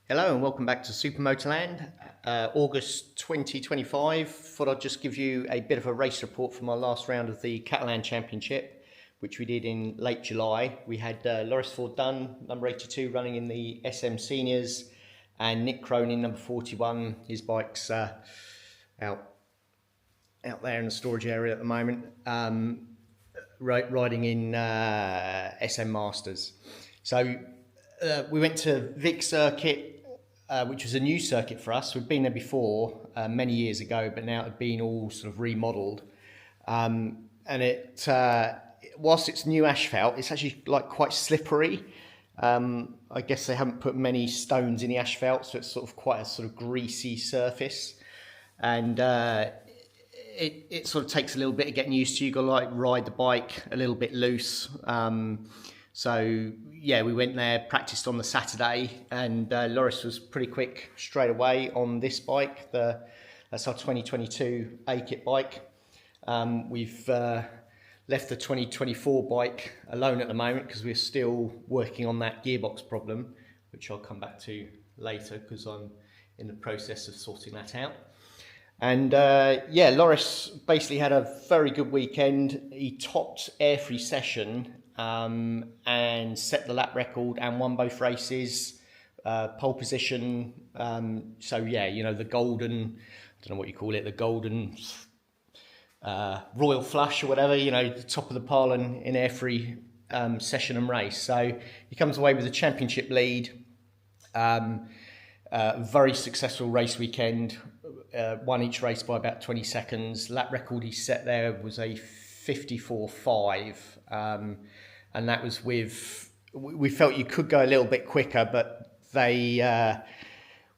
Hello and welcome back to SUPERMOTOLAND, August 2025. Thought I'd just give you a bit of a race report from our last round of the Catalan Championship, which we did in late July. We had Loris Ford Dunn, number 82, running in the SM Seniors, and Nick Cronin, number 41. His bike's out there in the storage area at the moment, riding in SM Masters. So we went to Vic Circuit, which was a new circuit for us. We'd been there before, many years ago, but now it had been all sort of remodeled. And it, whilst it's new asphalt, it's actually like quite slippery. I guess they haven't put many stones in the asphalt, so it's sort of quite a sort of greasy surface. And it sort of takes a little bit of getting used to. You've got to like ride the bike a little bit loose. So yeah, we went there, practiced on the Saturday, and Loris was pretty quick straight away on this bike. That's our 2022 A-Kit bike. We've left the 2024 bike alone at the moment because we're still working on that gearbox problem, which I'll come back to later because I'm in the process of sorting that out. And yeah, Loris basically had a very good weekend. He topped every session and set the lap record and won both races, pole position. So yeah, you know, the golden, I don't know what you call it, the golden royal flush or whatever, you know, the top of the pile in every session and race. So he comes away with a championship lead. Very successful race weekend. Won each race by about 20 seconds. Lap record he set there was a 54.5, and that was with, we felt you could go a little bit quicker, but they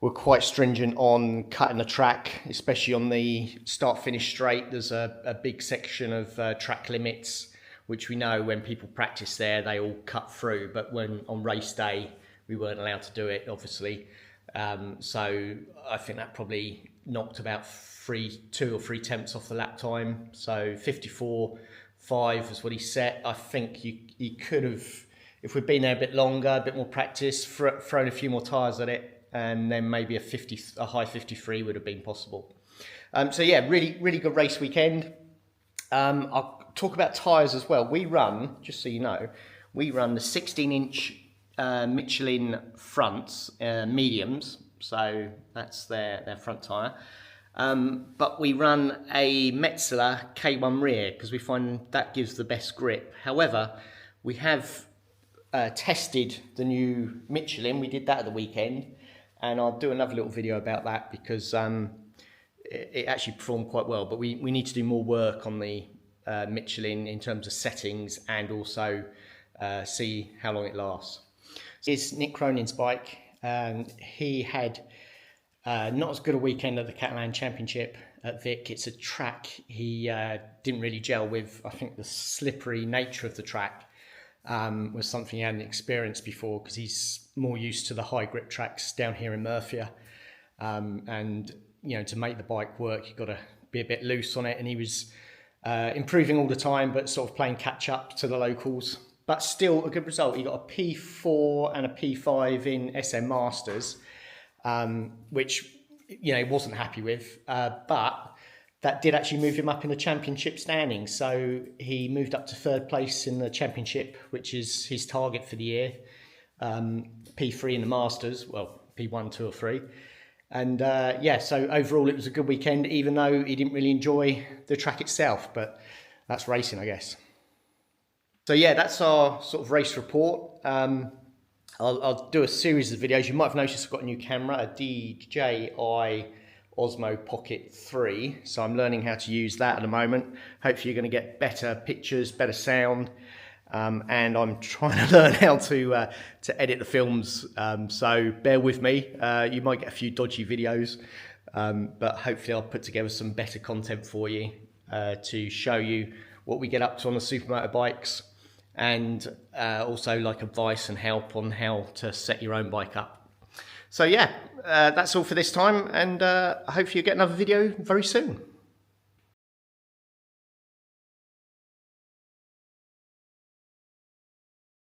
were quite stringent on cutting the track, especially on the start-finish straight. There's a big section of track limits, which we know when people practice there, they all cut through, but when on race day, we weren't allowed to do it, obviously. So I think that probably knocked about 2 or 3 tenths off the lap time. So 54.5 was what he set. I think he could have, if we'd been there a bit longer, a bit more practice, thrown a few more tyres at it, and then maybe a high 53 would have been possible. So yeah, really good race weekend. I'll talk about tyres as well. We run, just so you know, we run the 16-inch Michelin fronts, mediums, so that's their front tyre. But we run a Metzeler K1 rear because we find that gives the best grip. However, we have tested the new Michelin. We did that at the weekend, and I'll do another little video about that because it actually performed quite well. But we need to do more work on the Michelin in terms of settings and also see how long it lasts. It's Nick Cronin's bike, and he had not as good a weekend at the Catalan Championship at Vic. It's a track he didn't really gel with. I think the slippery nature of the track was something he hadn't experienced before because he's more used to the high grip tracks down here in Murcia. And, you know, to make the bike work, you've got to be a bit loose on it. And he was improving all the time, but sort of playing catch up to the locals. But still a good result. He got a P4 and a P5 in SM Masters, which, you know, he wasn't happy with. But that did actually move him up in the championship standings. So he moved up to 3rd place in the championship, which is his target for the year. P3 in the Masters, well, P1, 2 or 3. And yeah, so overall it was a good weekend, even though he didn't really enjoy the track itself. But that's racing, I guess. So yeah, that's our sort of race report. I'll do a series of videos. You might have noticed I've got a new camera, a DJI Osmo Pocket 3. So I'm learning how to use that at the moment. Hopefully you're going to get better pictures, better sound. And I'm trying to learn how to edit the films. So bear with me. You might get a few dodgy videos, but hopefully I'll put together some better content for you to show you what we get up to on the supermoto bikes, and also like advice and help on how to set your own bike up. So yeah, that's all for this time, and hopefully you'll get another video very soon.